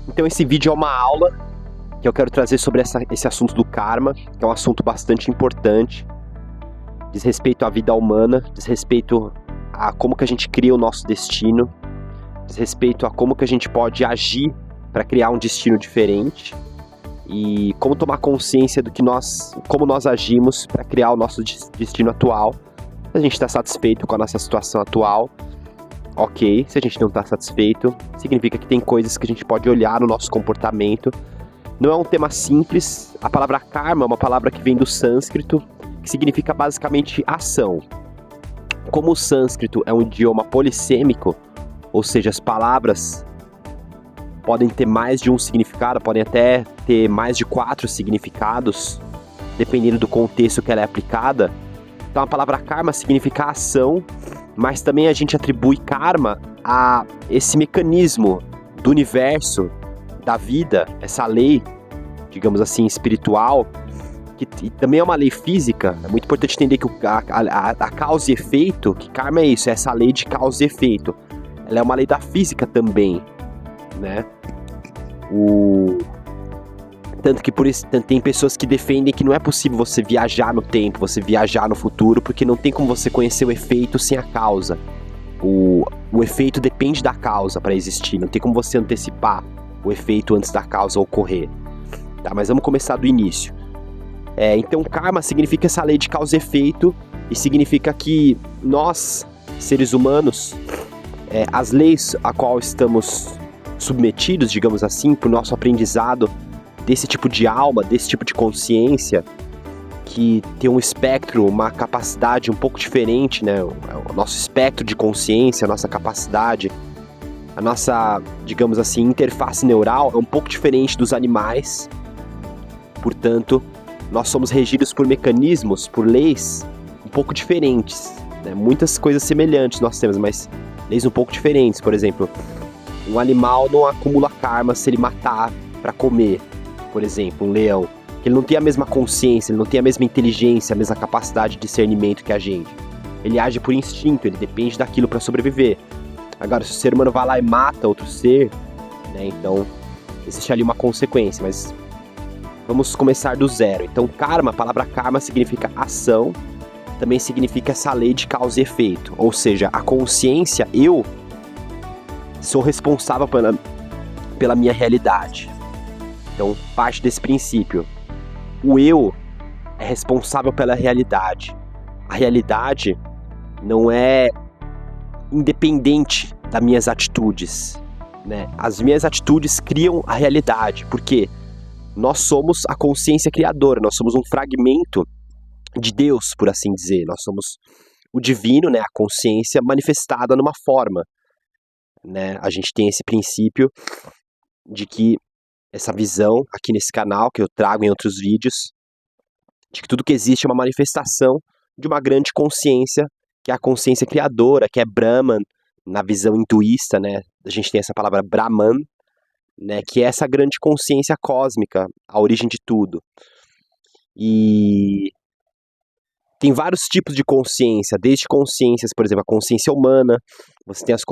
Então esse vídeo é uma aula que eu quero trazer sobre esse assunto do karma, que é um assunto bastante importante, diz respeito à vida humana, diz respeito a como que a gente cria o nosso destino, diz respeito a como que a gente pode agir para criar um destino diferente e como tomar consciência do que como nós agimos para criar o nosso destino atual. Se a gente está satisfeito com a nossa situação atual, ok. Se a gente não está satisfeito, significa que tem coisas que a gente pode olhar no nosso comportamento. Não é um tema simples. A palavra karma é uma palavra que vem do sânscrito, que significa basicamente ação. Como o sânscrito é um idioma polissêmico, ou seja, as palavras podem ter mais de um significado, podem até ter mais de 4 significados, dependendo do contexto que ela é aplicada. Então a palavra karma significa ação, mas também a gente atribui karma a esse mecanismo do universo, da vida, essa lei, digamos assim, espiritual, que também é uma lei física. É muito importante entender que a causa e efeito, que karma é isso, é essa lei de causa e efeito. Ela é uma lei da física também, né? Tanto que por isso tem pessoas que defendem que não é possível você viajar no tempo, você viajar no futuro, porque não tem como você conhecer o efeito sem a causa. O efeito depende da causa para existir, não tem como você antecipar o efeito antes da causa ocorrer. Tá, mas vamos começar do início. Então karma significa essa lei de causa e efeito, e significa que nós, seres humanos, as leis a qual estamos submetidos, digamos assim, para o nosso aprendizado desse tipo de alma, desse tipo de consciência, que tem um espectro, uma capacidade um pouco diferente, né? O nosso espectro de consciência, a nossa capacidade, a nossa, digamos assim, interface neural é um pouco diferente dos animais. Portanto, nós somos regidos por mecanismos, por leis um pouco diferentes, né? Muitas coisas semelhantes nós temos, mas leis um pouco diferentes. Por exemplo, um animal não acumula karma se ele matar para comer. Por exemplo, um leão, ele não tem a mesma consciência, ele não tem a mesma inteligência, a mesma capacidade de discernimento que a gente. Ele age por instinto, ele depende daquilo para sobreviver. Agora, se o ser humano vai lá e mata outro ser, né, então existe ali uma consequência, mas vamos começar do zero. Então, karma, a palavra karma significa ação, também significa essa lei de causa e efeito, ou seja, a consciência, eu sou responsável pela minha realidade. Então, parte desse princípio. O eu é responsável pela realidade. A realidade não é independente das minhas atitudes, né? As minhas atitudes criam a realidade, porque nós somos a consciência criadora, nós somos um fragmento de Deus, por assim dizer. Nós somos o divino, né? A consciência manifestada numa forma, né? A gente tem esse princípio de que essa visão aqui nesse canal, que eu trago em outros vídeos, de que tudo que existe é uma manifestação de uma grande consciência, que é a consciência criadora, que é Brahman, na visão hinduísta, né? A gente tem essa palavra Brahman, né? Que é essa grande consciência cósmica, a origem de tudo. E tem vários tipos de consciência, desde consciências, por exemplo, a consciência humana, você tem as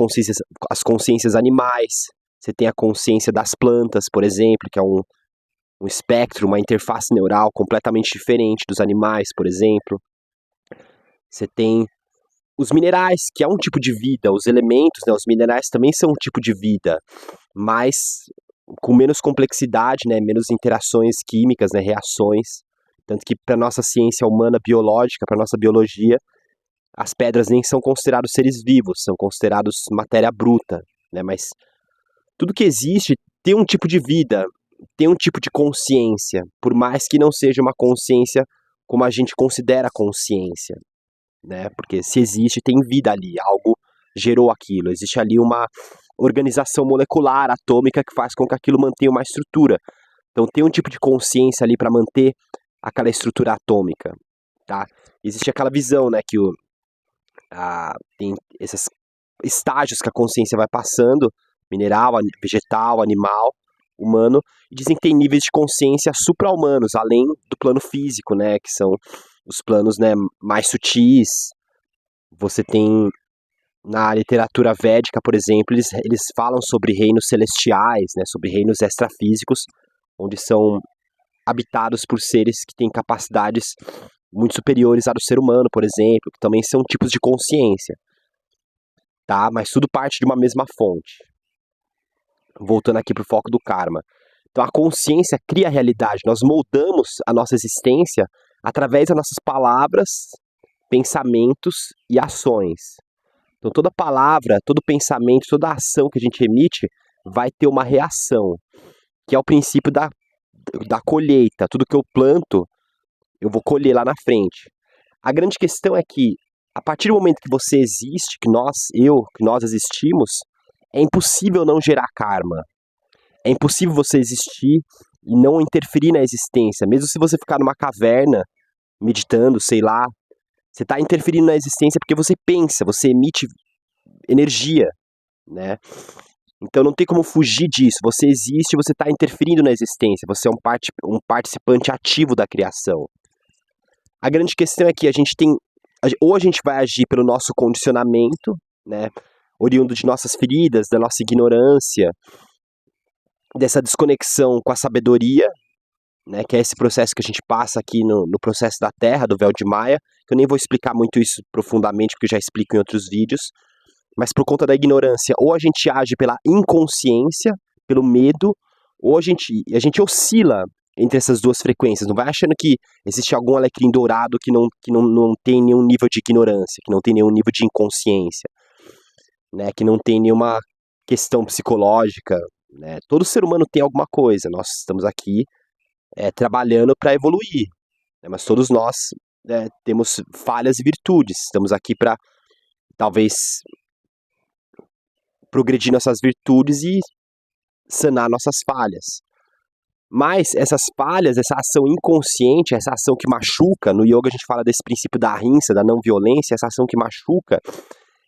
consciências animais, você tem a consciência das plantas, por exemplo, que é um espectro, uma interface neural completamente diferente dos animais, por exemplo. Você tem os minerais, que é um tipo de vida, os elementos, né, os minerais também são um tipo de vida, mas com menos complexidade, né, menos interações químicas, né, reações. Tanto que para a nossa ciência humana biológica, para a nossa biologia, as pedras nem são considerados seres vivos, são considerados matéria bruta, né, mas tudo que existe tem um tipo de vida, tem um tipo de consciência, por mais que não seja uma consciência como a gente considera consciência, né? Porque se existe, tem vida ali, algo gerou aquilo, existe ali uma organização molecular, atômica, que faz com que aquilo mantenha uma estrutura. Então tem um tipo de consciência ali para manter aquela estrutura atômica, tá? Existe aquela visão, né, que tem esses estágios que a consciência vai passando, mineral, vegetal, animal, humano, e dizem que tem níveis de consciência supra-humanos, além do plano físico, né, que são os planos, né, mais sutis. Você tem na literatura védica, por exemplo, eles falam sobre reinos celestiais, né, sobre reinos extrafísicos, onde são habitados por seres que têm capacidades muito superiores à do ser humano, por exemplo, que também são tipos de consciência, tá? Mas tudo parte de uma mesma fonte. Voltando aqui pro foco do karma. Então a consciência cria a realidade, nós moldamos a nossa existência através das nossas palavras, pensamentos e ações. Então toda palavra, todo pensamento, toda ação que a gente emite vai ter uma reação, que é o princípio da colheita. Tudo que eu planto, eu vou colher lá na frente. A grande questão é que, a partir do momento que você existe, que nós existimos, é impossível não gerar karma. É impossível você existir e não interferir na existência. Mesmo se você ficar numa caverna, meditando, sei lá, você está interferindo na existência porque você pensa, você emite energia, né? Então não tem como fugir disso. Você existe, você está interferindo na existência. Você é um participante ativo da criação. A grande questão é que ou a gente vai agir pelo nosso condicionamento, né? Oriundo de nossas feridas, da nossa ignorância, dessa desconexão com a sabedoria, né, que é esse processo que a gente passa aqui no processo da Terra, do véu de Maia, que eu nem vou explicar muito isso profundamente, porque eu já explico em outros vídeos, mas por conta da ignorância, ou a gente age pela inconsciência, pelo medo, ou a gente oscila entre essas duas frequências. Não vai achando que existe algum alecrim dourado que não tem nenhum nível de ignorância, que não tem nenhum nível de inconsciência, né, que não tem nenhuma questão psicológica, né? Todo ser humano tem alguma coisa. Nós estamos aqui trabalhando para evoluir, né? Mas todos nós temos falhas e virtudes. Estamos aqui para talvez progredir nossas virtudes e sanar nossas falhas. Mas essas falhas, essa ação inconsciente, essa ação que machuca, no yoga a gente fala desse princípio da ahimsa, da não violência, essa ação que machuca,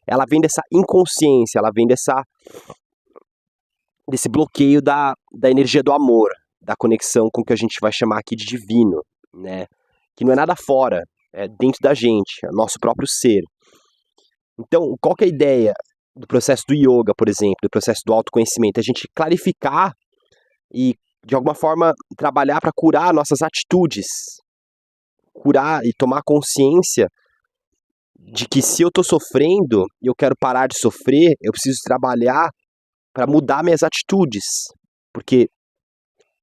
ela vem dessa inconsciência, ela vem desse bloqueio da energia do amor, da conexão com o que a gente vai chamar aqui de divino, né? Que não é nada fora, é dentro da gente, é nosso próprio ser. Então, qual que é a ideia do processo do yoga, por exemplo, do processo do autoconhecimento? A gente clarificar e, de alguma forma, trabalhar para curar nossas atitudes, curar e tomar consciência de que se eu estou sofrendo e eu quero parar de sofrer, eu preciso trabalhar para mudar minhas atitudes, porque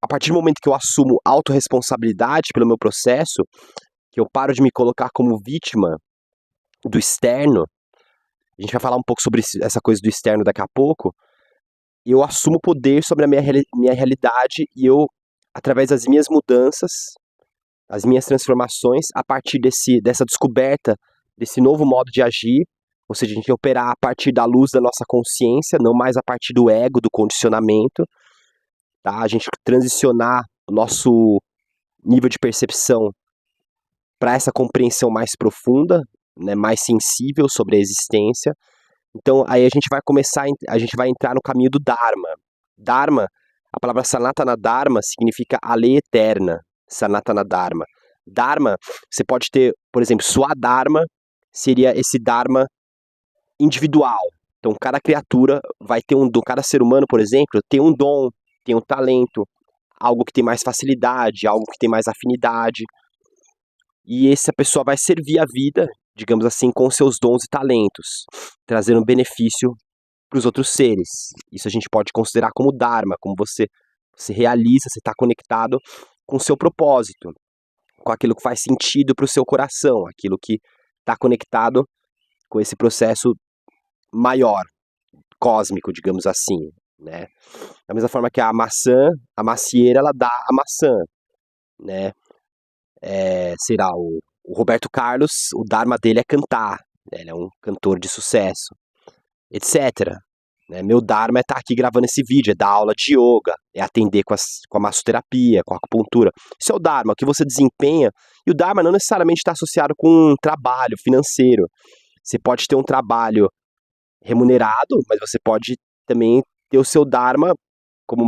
a partir do momento que eu assumo autorresponsabilidade pelo meu processo, que eu paro de me colocar como vítima do externo, a gente vai falar um pouco sobre essa coisa do externo daqui a pouco, eu assumo poder sobre a minha realidade e eu, através das minhas mudanças, as minhas transformações, a partir dessa descoberta, desse novo modo de agir, ou seja, a gente operar a partir da luz da nossa consciência, não mais a partir do ego, do condicionamento, tá? A gente transicionar o nosso nível de percepção para essa compreensão mais profunda, né, mais sensível sobre a existência. Então, aí a gente vai entrar no caminho do Dharma. Dharma, a palavra Sanatana Dharma significa a lei eterna, Sanatana Dharma. Dharma, você pode ter, por exemplo, Swadharma, seria esse Dharma individual. Então, cada criatura vai ter um dom, cada ser humano, por exemplo, tem um dom, tem um talento, algo que tem mais facilidade, algo que tem mais afinidade. E essa pessoa vai servir a vida, digamos assim, com seus dons e talentos, trazendo benefício para os outros seres. Isso a gente pode considerar como Dharma, como você realiza, você está conectado com o seu propósito, com aquilo que faz sentido para o seu coração, aquilo que está conectado com esse processo maior, cósmico, digamos assim, né? Da mesma forma que a macieira, ela dá a maçã, né? Será o Roberto Carlos, o Dharma dele é cantar, né? Ele é um cantor de sucesso, etc. Né? Meu Dharma é estar aqui gravando esse vídeo, é dar aula de yoga, é atender com a massoterapia, com a acupuntura. Isso é o Dharma, o que você desempenha. E o Dharma não necessariamente está associado com um trabalho financeiro. Você pode ter um trabalho remunerado, mas você pode também ter o seu Dharma como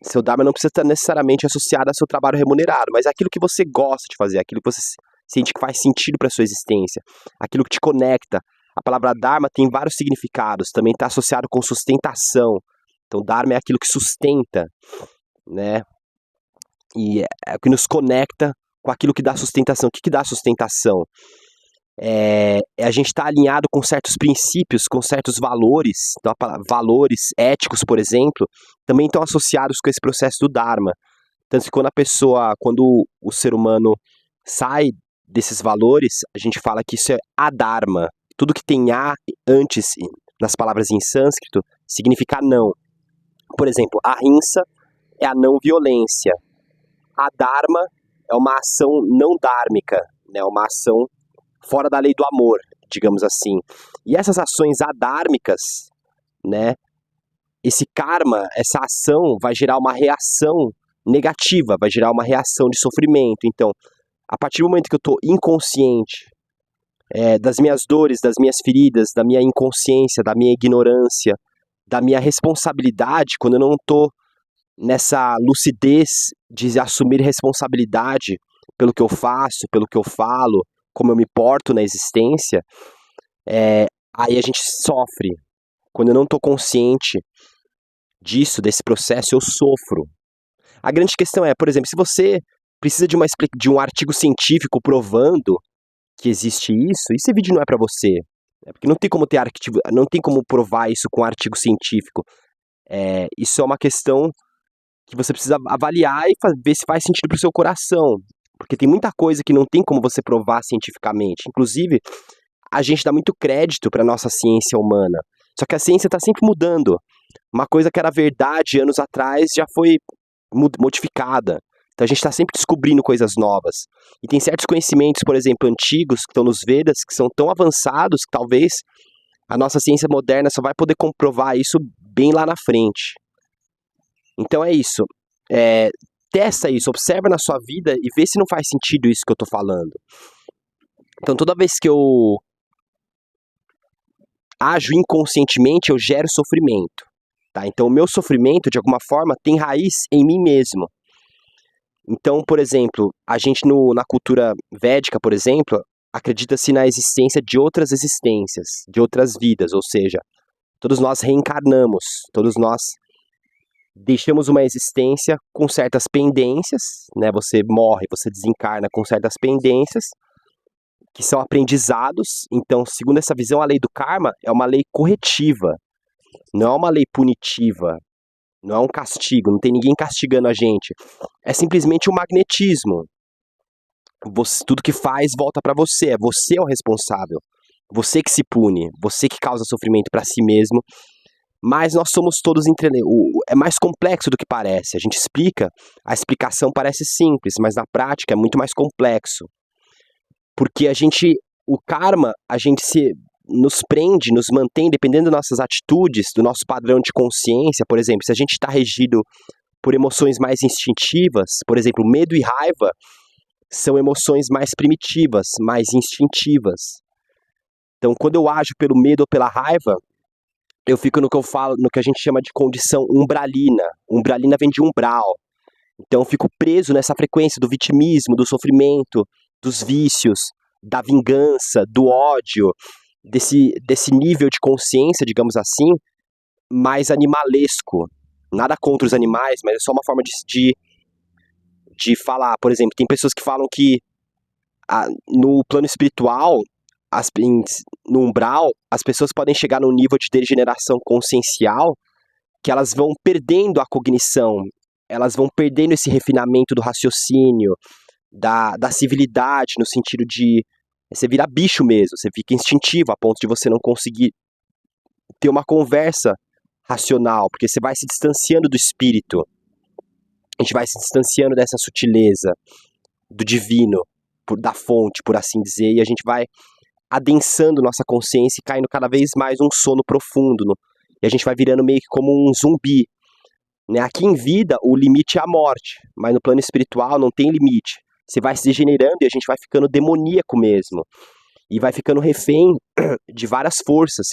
seu Dharma não precisa estar necessariamente associado ao seu trabalho remunerado, mas é aquilo que você gosta de fazer, aquilo que você sente que faz sentido para sua existência, aquilo que te conecta, A palavra Dharma tem vários significados, também está associado com sustentação. Então, Dharma é aquilo que sustenta, né? E é o que nos conecta com aquilo que dá sustentação. O que dá sustentação? É a gente estar alinhado com certos princípios, com certos valores. Então, valores éticos, por exemplo, também estão associados com esse processo do Dharma. Tanto que quando o ser humano sai desses valores, a gente fala que isso é adharma. Tudo que tem A antes, nas palavras em sânscrito, significa não. Por exemplo, ahimsa é a não violência. A dharma é uma ação não dármica, né? Uma ação fora da lei do amor, digamos assim. E essas ações adármicas, né? Esse karma, essa ação vai gerar uma reação negativa, vai gerar uma reação de sofrimento. Então, a partir do momento que eu estou inconsciente das minhas dores, das minhas feridas, da minha inconsciência, da minha ignorância, da minha responsabilidade, quando eu não estou nessa lucidez de assumir responsabilidade pelo que eu faço, pelo que eu falo, como eu me porto na existência, aí a gente sofre. Quando eu não estou consciente disso, desse processo, eu sofro. A grande questão é, por exemplo, se você precisa de um artigo científico provando que existe isso, esse vídeo não é para você. Porque não tem como não tem como provar isso com artigo científico. Isso é uma questão que você precisa avaliar e ver se faz sentido para o seu coração. Porque tem muita coisa que não tem como você provar cientificamente. Inclusive, a gente dá muito crédito para a nossa ciência humana. Só que a ciência está sempre mudando. Uma coisa que era verdade anos atrás já foi modificada. Então a gente está sempre descobrindo coisas novas. E tem certos conhecimentos, por exemplo, antigos, que estão nos Vedas, que são tão avançados que talvez a nossa ciência moderna só vai poder comprovar isso bem lá na frente. Então é isso. Testa isso, observa na sua vida e vê se não faz sentido isso que eu estou falando. Então toda vez que eu ajo inconscientemente, eu gero sofrimento. Tá? Então o meu sofrimento, de alguma forma, tem raiz em mim mesmo. Então, por exemplo, a gente na cultura védica, por exemplo, acredita-se na existência de outras existências, de outras vidas, ou seja, todos nós reencarnamos, todos nós deixamos uma existência com certas pendências, né? Você morre, você desencarna com certas pendências, que são aprendizados. Então, segundo essa visão, a lei do karma é uma lei corretiva, não é uma lei punitiva. Não é um castigo, não tem ninguém castigando a gente. É simplesmente um magnetismo. Tudo que faz volta pra você. Você é o responsável. Você que se pune. Você que causa sofrimento pra si mesmo. Mas nós somos todos é mais complexo do que parece. A gente explica, a explicação parece simples, mas na prática é muito mais complexo. Porque o karma, nos prende, nos mantém, dependendo das nossas atitudes, do nosso padrão de consciência. Por exemplo, se a gente está regido por emoções mais instintivas, por exemplo, medo e raiva são emoções mais primitivas, mais instintivas. Então, quando eu ajo pelo medo ou pela raiva, eu fico no que a gente chama de condição umbralina. Umbralina vem de umbral. Então, eu fico preso nessa frequência do vitimismo, do sofrimento, dos vícios, da vingança, do ódio, desse nível de consciência, digamos assim, mais animalesco. Nada contra os animais, mas é só uma forma de falar. Por exemplo, tem pessoas que falam que no plano espiritual, no umbral, as pessoas podem chegar num nível de degeneração consciencial que elas vão perdendo a cognição, elas vão perdendo esse refinamento do raciocínio, da civilidade, no sentido de você vira bicho mesmo, você fica instintivo a ponto de você não conseguir ter uma conversa racional, porque você vai se distanciando do espírito, a gente vai se distanciando dessa sutileza, do divino, da fonte, por assim dizer, e a gente vai adensando nossa consciência e caindo cada vez mais num sono profundo, e a gente vai virando meio que como um zumbi. Né? Aqui em vida, o limite é a morte, mas no plano espiritual não tem limite. Você vai se degenerando e a gente vai ficando demoníaco mesmo. E vai ficando refém de várias forças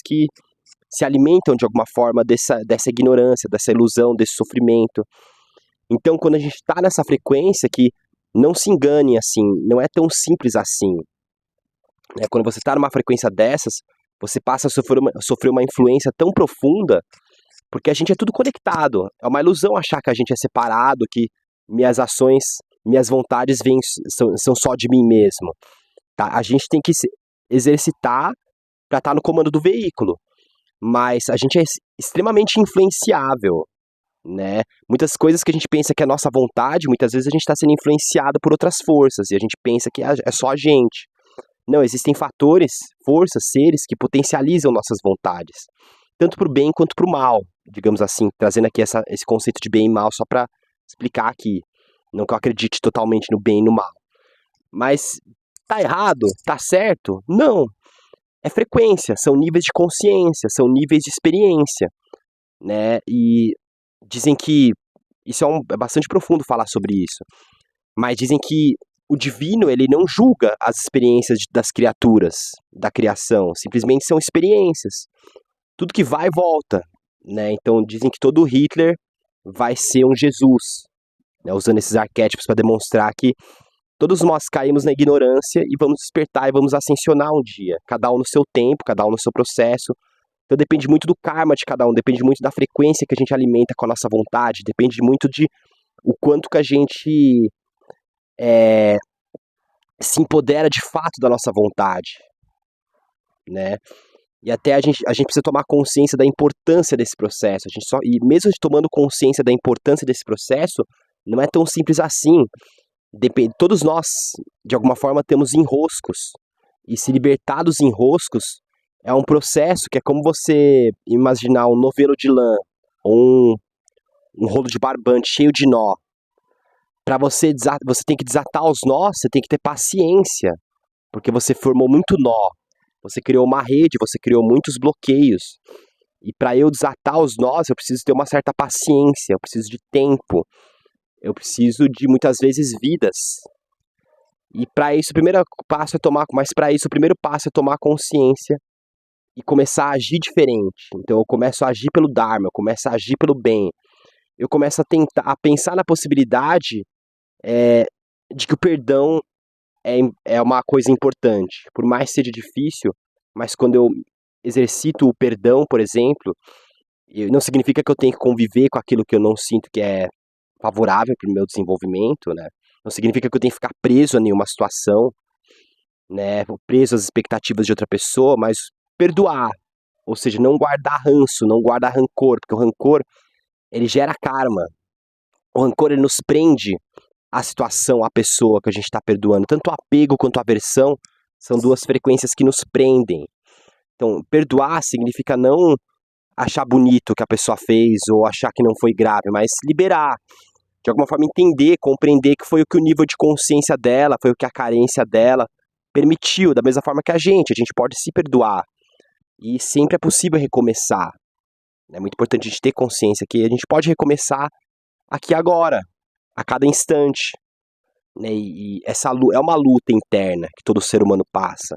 que se alimentam de alguma forma dessa ignorância, dessa ilusão, desse sofrimento. Então, quando a gente está nessa frequência, que não se engane assim, não é tão simples assim. né? Quando você está numa frequência dessas, você passa a sofrer uma influência tão profunda, porque a gente é tudo conectado. É uma ilusão achar que a gente é separado, que minhas ações, minhas vontades são só de mim mesmo. Tá? A gente tem que se exercitar para estar no comando do veículo, mas a gente é extremamente influenciável, né? Muitas coisas que a gente pensa que é nossa vontade, muitas vezes a gente está sendo influenciado por outras forças e a gente pensa que é só a gente. Não, existem fatores, forças, seres que potencializam nossas vontades, tanto para o bem quanto para o mal, digamos assim, trazendo aqui esse conceito de bem e mal só para explicar aqui. Não que eu acredite totalmente no bem e no mal. Mas tá errado? Tá certo? Não. É frequência, são níveis de consciência, são níveis de experiência, né? E dizem que isso é bastante profundo falar sobre isso. Mas dizem que o divino, ele não julga as experiências das criaturas, da criação, simplesmente são experiências. Tudo que vai volta, né? Então dizem que todo Hitler vai ser um Jesus, né? Usando esses arquétipos para demonstrar que todos nós caímos na ignorância e vamos despertar e vamos ascensionar um dia, cada um no seu tempo, cada um no seu processo. Então depende muito do karma de cada um, depende muito da frequência que a gente alimenta com a nossa vontade, depende muito de o quanto que a gente se empodera de fato da nossa vontade, né? E até a gente precisa tomar consciência da importância desse processo. E mesmo tomando consciência da importância desse processo, não é tão simples assim. Todos nós, de alguma forma, temos enroscos. E se libertar dos enroscos é um processo que é como você imaginar um novelo de lã ou um rolo de barbante cheio de nó. Para você tem que desatar os nós, você tem que ter paciência, porque você formou muito nó. Você criou uma rede, você criou muitos bloqueios. E para eu desatar os nós, eu preciso ter uma certa paciência, eu preciso de tempo, eu preciso de muitas vezes vidas. E para isso o primeiro passo é tomar consciência e começar a agir diferente. Então eu começo a agir pelo Dharma, eu começo a agir pelo bem. Eu começo a pensar na possibilidade de que o perdão é uma coisa importante. Por mais que seja difícil, mas quando eu exercito o perdão, por exemplo, não significa que eu tenho que conviver com aquilo que eu não sinto que é favorável para o meu desenvolvimento, né? Não significa que eu tenho que ficar preso a nenhuma situação, né? Preso às expectativas de outra pessoa, mas perdoar. Ou seja, não guardar ranço, não guardar rancor, porque o rancor, ele gera karma. O rancor, ele nos prende à situação, à pessoa que a gente está perdoando. Tanto o apego quanto a aversão são duas frequências que nos prendem. Então, perdoar significa não achar bonito o que a pessoa fez ou achar que não foi grave, mas liberar. De alguma forma entender, compreender que foi o que o nível de consciência dela, foi o que a carência dela permitiu, da mesma forma que a gente pode se perdoar. E sempre é possível recomeçar. É muito importante a gente ter consciência que a gente pode recomeçar aqui agora, a cada instante. Né? E essa é uma luta interna que todo ser humano passa.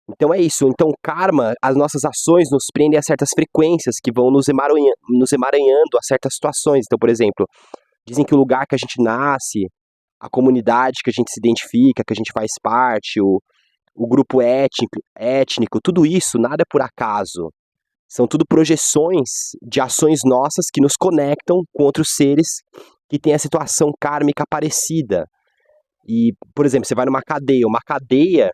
Então é isso. Então karma, as nossas ações nos prendem a certas frequências que vão nos emaranhando a certas situações. Então, por exemplo, dizem que o lugar que a gente nasce, a comunidade que a gente se identifica, que a gente faz parte, o grupo étnico, tudo isso, nada é por acaso. São tudo projeções de ações nossas que nos conectam com outros seres que têm a situação kármica parecida. E, por exemplo, você vai numa cadeia,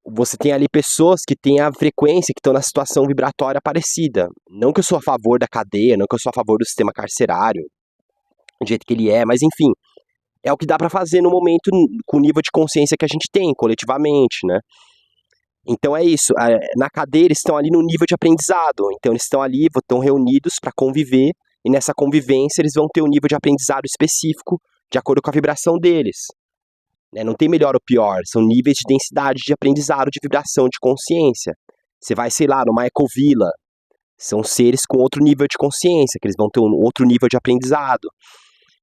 você tem ali pessoas que têm a frequência, que estão na situação vibratória parecida. Não que eu sou a favor da cadeia, não que eu sou a favor do sistema carcerário, do jeito que ele é, mas enfim, é o que dá para fazer no momento, com o nível de consciência que a gente tem, coletivamente, né? Então é isso, na cadeia eles estão ali no nível de aprendizado, então eles estão ali, estão reunidos para conviver, e nessa convivência eles vão ter um nível de aprendizado específico, de acordo com a vibração deles. Não tem melhor ou pior, são níveis de densidade de aprendizado, de vibração, de consciência. Você vai, sei lá, numa ecovila, são seres com outro nível de consciência, que eles vão ter um outro nível de aprendizado.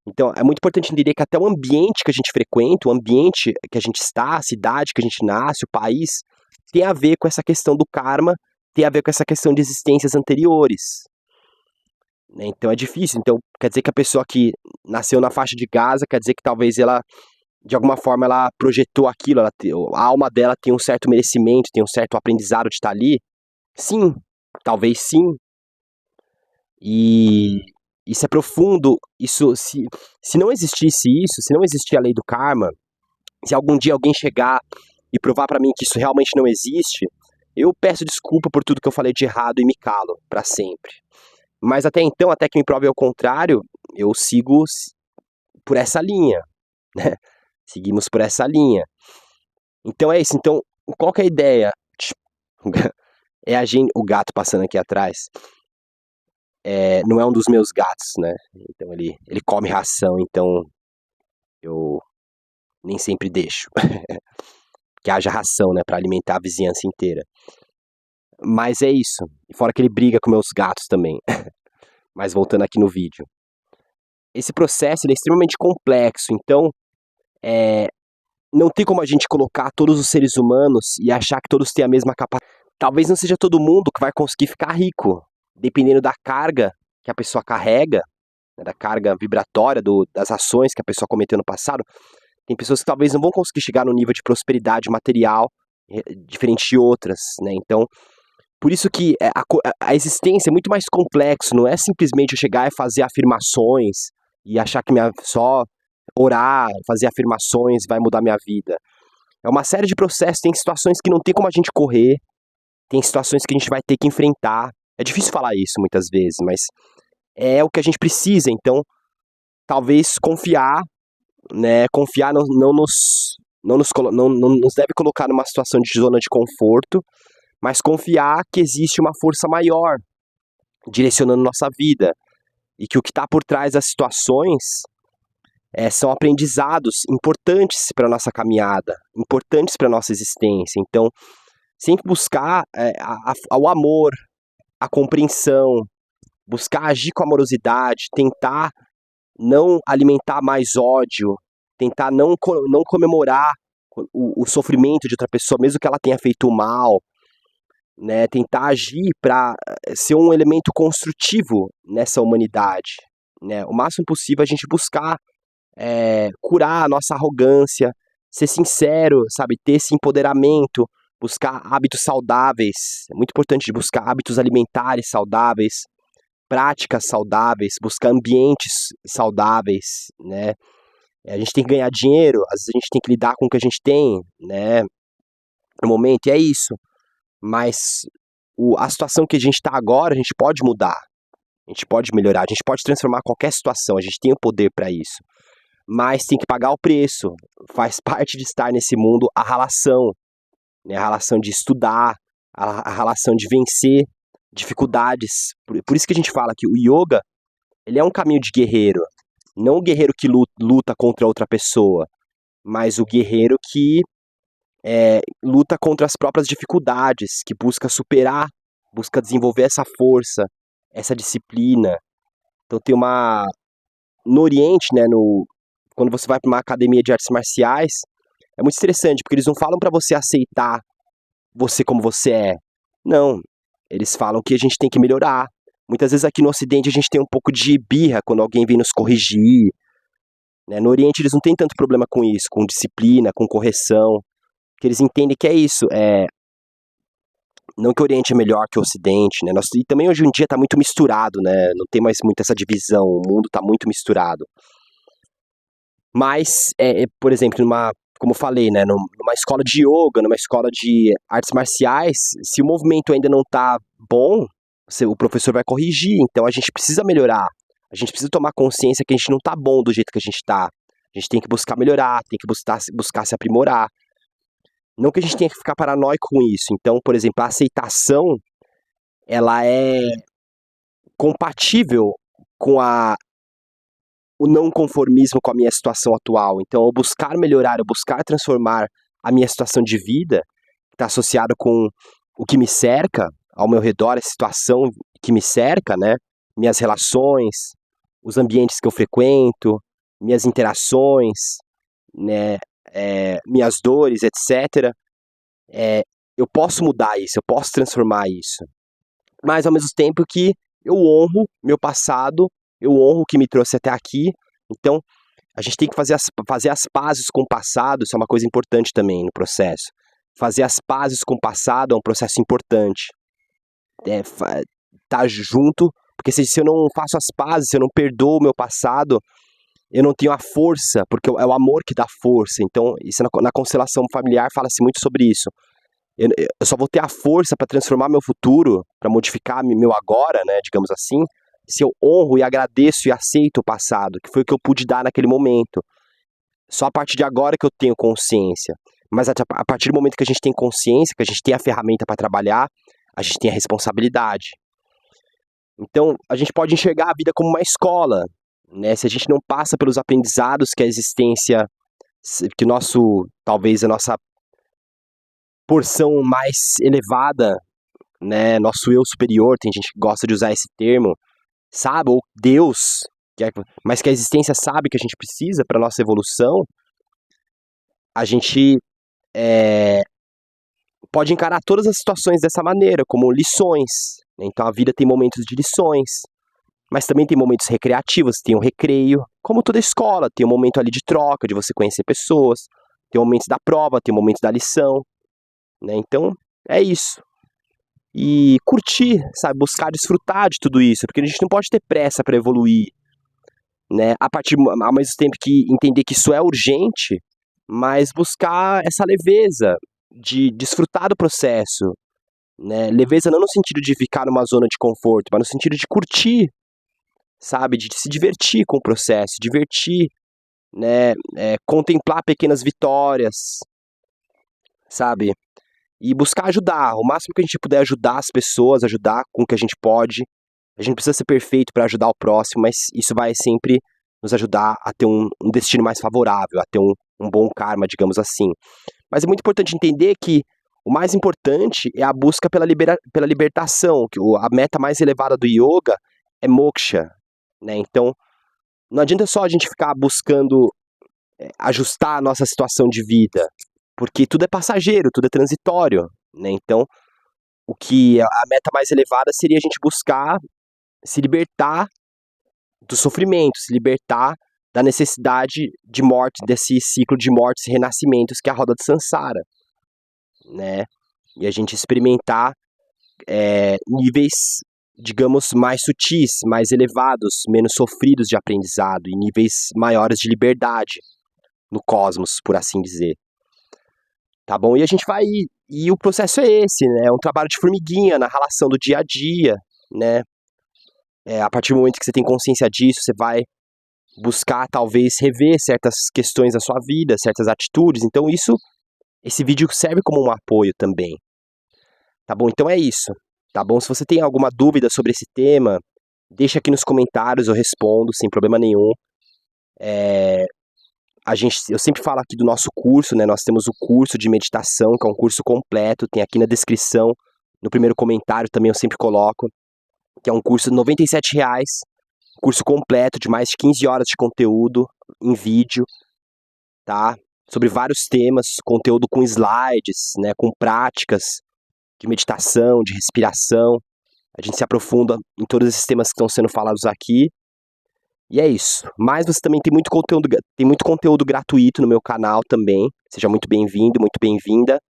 Então, é muito importante entender que até o ambiente que a gente frequenta, o ambiente que a gente está, a cidade que a gente nasce, o país, tem a ver com essa questão do karma, tem a ver com essa questão de existências anteriores. Então, é difícil. Então, quer dizer que a pessoa que nasceu na faixa de Gaza, quer dizer que talvez ela de alguma forma ela projetou aquilo, a alma dela tem um certo merecimento, tem um certo aprendizado de estar ali. Sim, talvez sim. E isso é profundo. Isso, se não existisse isso, se não existir a lei do karma, se algum dia alguém chegar e provar pra mim que isso realmente não existe, eu peço desculpa por tudo que eu falei de errado e me calo pra sempre. Mas até então, até que me prove ao contrário, eu sigo por essa linha, né? Seguimos por essa linha. Então é isso. Então, qual que é a ideia? É a gente, o gato passando aqui atrás. Não é um dos meus gatos, né? Então ele come ração, então eu nem sempre deixo que haja ração, né, para alimentar a vizinhança inteira. Mas é isso. Fora que ele briga com meus gatos também. Mas voltando aqui no vídeo. Esse processo ele é extremamente complexo, então não tem como a gente colocar todos os seres humanos e achar que todos têm a mesma capacidade. Talvez não seja todo mundo que vai conseguir ficar rico, dependendo da carga que a pessoa carrega, né, da carga vibratória, das ações que a pessoa cometeu no passado. Tem pessoas que talvez não vão conseguir chegar no nível de prosperidade material diferente de outras, né? Então, por isso que a existência é muito mais complexo, não é simplesmente eu chegar e fazer afirmações e achar que só orar, fazer afirmações vai mudar minha vida. É uma série de processos, tem situações que não tem como a gente correr, tem situações que a gente vai ter que enfrentar. É difícil falar isso muitas vezes, mas é o que a gente precisa, então talvez confiar, né? Confiar não nos deve colocar numa situação de zona de conforto, mas confiar que existe uma força maior direcionando nossa vida e que o que está por trás das situações são aprendizados importantes para a nossa caminhada, importantes para a nossa existência. Então, sempre buscar o amor, a compreensão, buscar agir com amorosidade, tentar não alimentar mais ódio, tentar não comemorar o sofrimento de outra pessoa, mesmo que ela tenha feito mal, né? Tentar agir para ser um elemento construtivo nessa humanidade, né? O máximo possível a gente buscar curar a nossa arrogância, ser sincero, sabe? Ter esse empoderamento, buscar hábitos saudáveis. É muito importante buscar hábitos alimentares saudáveis, práticas saudáveis, buscar ambientes saudáveis, né? A gente tem que ganhar dinheiro, às vezes a gente tem que lidar com o que a gente tem, né? No momento, e é isso. Mas a situação que a gente está agora, a gente pode mudar, a gente pode melhorar, a gente pode transformar qualquer situação, a gente tem o poder para isso. Mas tem que pagar o preço, faz parte de estar nesse mundo a ralação, né? A ralação de estudar, a ralação de vencer dificuldades. Por isso que a gente fala que o yoga, ele é um caminho de guerreiro, não o guerreiro que luta contra outra pessoa, mas o guerreiro que luta contra as próprias dificuldades, que busca superar, busca desenvolver essa força, essa disciplina. Então tem no Oriente, né, quando você vai para uma academia de artes marciais, é muito interessante, porque eles não falam para você aceitar você como você é. Não, eles falam que a gente tem que melhorar. Muitas vezes aqui no Ocidente a gente tem um pouco de birra quando alguém vem nos corrigir, né? No Oriente eles não têm tanto problema com isso, com disciplina, com correção, que eles entendem que é isso, não que o Oriente é melhor que o Ocidente, né? E também hoje em dia está muito misturado, né? Não tem mais muito essa divisão, o mundo está muito misturado. Mas, por exemplo, como eu falei, né? Numa escola de yoga, numa escola de artes marciais, se o movimento ainda não está bom, o professor vai corrigir, então a gente precisa melhorar. A gente precisa tomar consciência que a gente não está bom do jeito que a gente está. A gente tem que buscar melhorar, tem que buscar se aprimorar. Não que a gente tenha que ficar paranoico com isso. Então, por exemplo, a aceitação, ela é compatível com o não conformismo com a minha situação atual. Então, eu buscar melhorar, eu buscar transformar a minha situação de vida, que está associada com o que me cerca, ao meu redor, a situação que me cerca, né? Minhas relações, os ambientes que eu frequento, minhas interações, né? Minhas dores, etc. Eu posso mudar isso, eu posso transformar isso. Mas ao mesmo tempo que eu honro meu passado, eu honro o que me trouxe até aqui. Então, A gente tem que fazer as pazes com o passado, isso é uma coisa importante também no processo. Fazer as pazes com o passado é um processo importante. Tá junto, porque se eu não faço as pazes, se eu não perdoo o meu passado, eu não tenho a força, porque é o amor que dá força. Então, isso na constelação familiar fala-se muito sobre isso. Eu só vou ter a força para transformar meu futuro, para modificar meu agora, né, digamos assim, se eu honro e agradeço e aceito o passado, que foi o que eu pude dar naquele momento. Só a partir de agora que eu tenho consciência. Mas a partir do momento que a gente tem consciência, que a gente tem a ferramenta para trabalhar, a gente tem a responsabilidade. Então, a gente pode enxergar a vida como uma escola, né? Se a gente não passa pelos aprendizados que a existência, talvez a nossa porção mais elevada, né, nosso eu superior, tem gente que gosta de usar esse termo, sabe, ou Deus, mas que a existência sabe que a gente precisa para nossa evolução, a gente pode encarar todas as situações dessa maneira, como lições. Então a vida tem momentos de lições, mas também tem momentos recreativos, tem um recreio, como toda escola, tem um momento ali de troca, de você conhecer pessoas, tem um momento da prova, tem um momento da lição, né? Então é isso. E curtir, sabe, buscar desfrutar de tudo isso, porque a gente não pode ter pressa para evoluir, né? Ao mesmo tempo que entender que isso é urgente, mas buscar essa leveza de desfrutar do processo, né? Leveza não no sentido de ficar numa zona de conforto, mas no sentido de curtir, sabe, de se divertir com o processo, divertir, né? Contemplar pequenas vitórias, sabe? E buscar ajudar, o máximo que a gente puder ajudar as pessoas, ajudar com o que a gente pode. A gente não precisa ser perfeito para ajudar o próximo, mas isso vai sempre nos ajudar a ter um destino mais favorável, a ter um bom karma, digamos assim. Mas é muito importante entender que o mais importante é a busca pela libertação, que a meta mais elevada do yoga é moksha, né? Então, não adianta só a gente ficar buscando ajustar a nossa situação de vida, porque tudo é passageiro, tudo é transitório, né? Então, a meta mais elevada seria a gente buscar se libertar do sofrimento, se libertar da necessidade de morte, desse ciclo de mortes e renascimentos que é a roda de Sansara, né? E a gente experimentar níveis, digamos, mais sutis, mais elevados, menos sofridos de aprendizado, e níveis maiores de liberdade no cosmos, por assim dizer. Tá bom? E a gente vai. E o processo é esse, né? É um trabalho de formiguinha na relação do dia a dia, né? A partir do momento que você tem consciência disso, você vai buscar, talvez, rever certas questões da sua vida, certas atitudes. Então, esse vídeo serve como um apoio também. Tá bom? Então é isso. Tá bom? Se você tem alguma dúvida sobre esse tema, deixa aqui nos comentários, eu respondo sem problema nenhum. Eu sempre falo aqui do nosso curso, né? Nós temos o curso de meditação, que é um curso completo, tem aqui na descrição, no primeiro comentário também eu sempre coloco, que é um curso de R$97, curso completo de mais de 15 horas de conteúdo em vídeo, tá? Sobre vários temas, conteúdo com slides, né? Com práticas de meditação, de respiração. A gente se aprofunda em todos esses temas que estão sendo falados aqui. E é isso. Mas você também tem muito conteúdo gratuito no meu canal também. Seja muito bem-vindo, muito bem-vinda.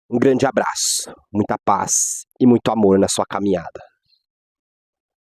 Um grande abraço, muita paz e muito amor na sua caminhada.